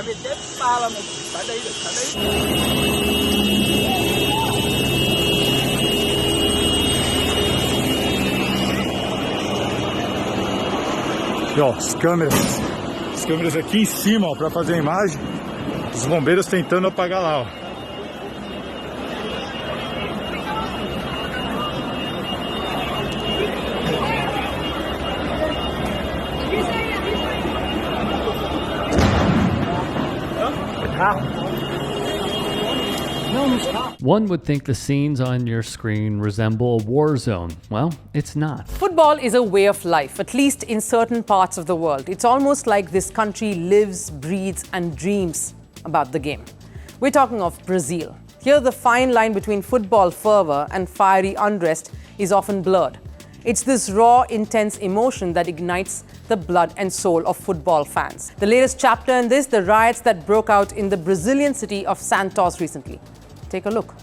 bị chết ba là một phải đi được phải đi. E ó, as câmeras aqui em cima, ó, para fazer a imagem, os bombeiros tentando apagar lá, ó. One would think the scenes on your screen resemble a war zone. Well, it's not. Football is a way of life, at least in certain parts of the world. It's almost like this country lives, breathes, and dreams about the game. We're talking of Brazil. Here, the fine line between football fervor and fiery unrest is often blurred. It's this raw, intense emotion that ignites the blood and soul of football fans. The latest chapter in this, the riots that broke out in the Brazilian city of Santos recently. Take a look.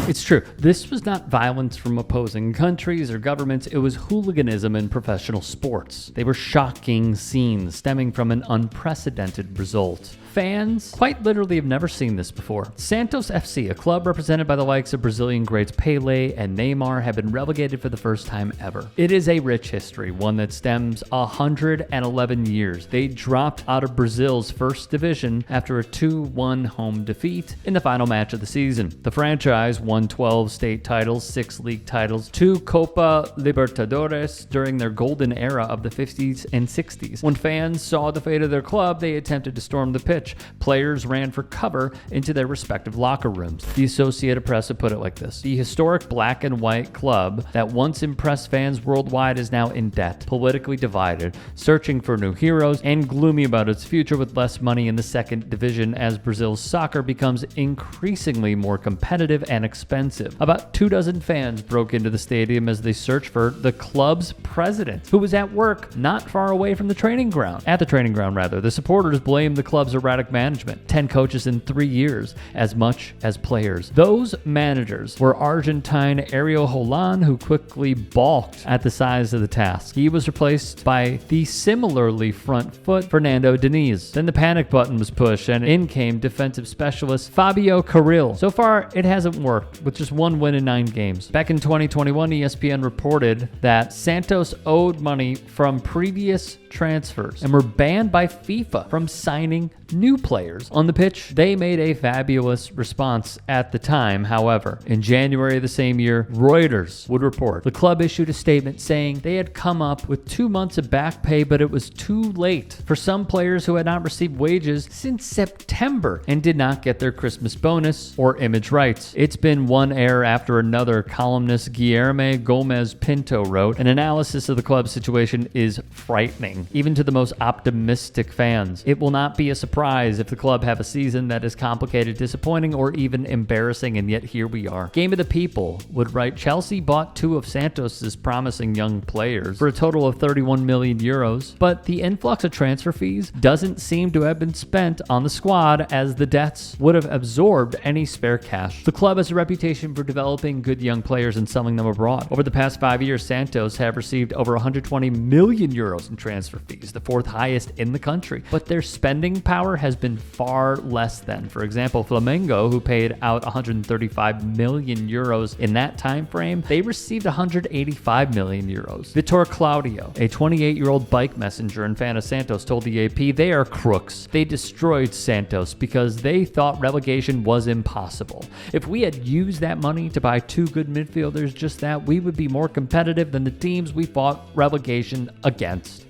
It's true. This was not violence from opposing countries or governments. It was hooliganism in professional sports. They were shocking scenes stemming from an unprecedented result. Fans quite literally have never seen this before. Santos FC, a club represented by the likes of Brazilian greats Pelé and Neymar, have been relegated for the first time ever. It is a rich history, one that stems 111 years. They dropped out of Brazil's first division after a 2-1 home defeat in the final match of the season. The franchise won 12 state titles, 6 league titles, 2 Copa Libertadores during their golden era of the 50s and 60s. When fans saw the fate of their club, they attempted to storm the pitch. Players ran for cover into their respective locker rooms. The Associated Press would put it like this: the historic black and white club that once impressed fans worldwide is now in debt, politically divided, searching for new heroes, and gloomy about its future with less money in the second division as Brazil's soccer becomes increasingly more competitive and expensive. About 24 fans broke into the stadium as they searched for the club's president, who was at work not far away from the training ground. The supporters blamed the club's erratic management. 10 coaches in 3 years, as much as players. Those managers were Argentine Ariel Holan, who quickly balked at the size of the task. He was replaced by the similarly front foot Fernando Diniz. Then the panic button was pushed and in came defensive specialist Fabio Carril. So far, it hasn't worked, with just 1 win in 9 games. Back in 2021, ESPN reported that Santos owed money from previous transfers and were banned by FIFA from signing new players. On the pitch, they made a fabulous response at the time. However, in January of the same year, Reuters would report the club issued a statement saying they had come up with 2 months of back pay, but it was too late for some players who had not received wages since September and did not get their Christmas bonus or image rights. It's been one error after another, columnist Guilherme Gomez Pinto wrote. An analysis of the club's situation is frightening, even to the most optimistic fans. It will not be a surprise if the club have a season that is complicated, disappointing, or even embarrassing, and yet here we are. Game of the People would write, Chelsea bought 2 of Santos's promising young players for a total of 31 million euros, but the influx of transfer fees doesn't seem to have been spent on the squad, as the debts would have absorbed any spare cash. The club has a reputation for developing good young players and selling them abroad. Over the past 5 years, Santos have received over 120 million euros in transfer fees, the 4th highest in the country, but their spending power has been far less than, for example, Flamengo, who paid out 135 million euros in that time frame. They received 185 million euros. Vitor Claudio, a 28-year-old bike messenger and fan of Santos, told the AP they are crooks. They destroyed Santos because they thought relegation was impossible. If we had used that money to buy 2 good midfielders, just that, we would be more competitive than the teams we fought relegation against.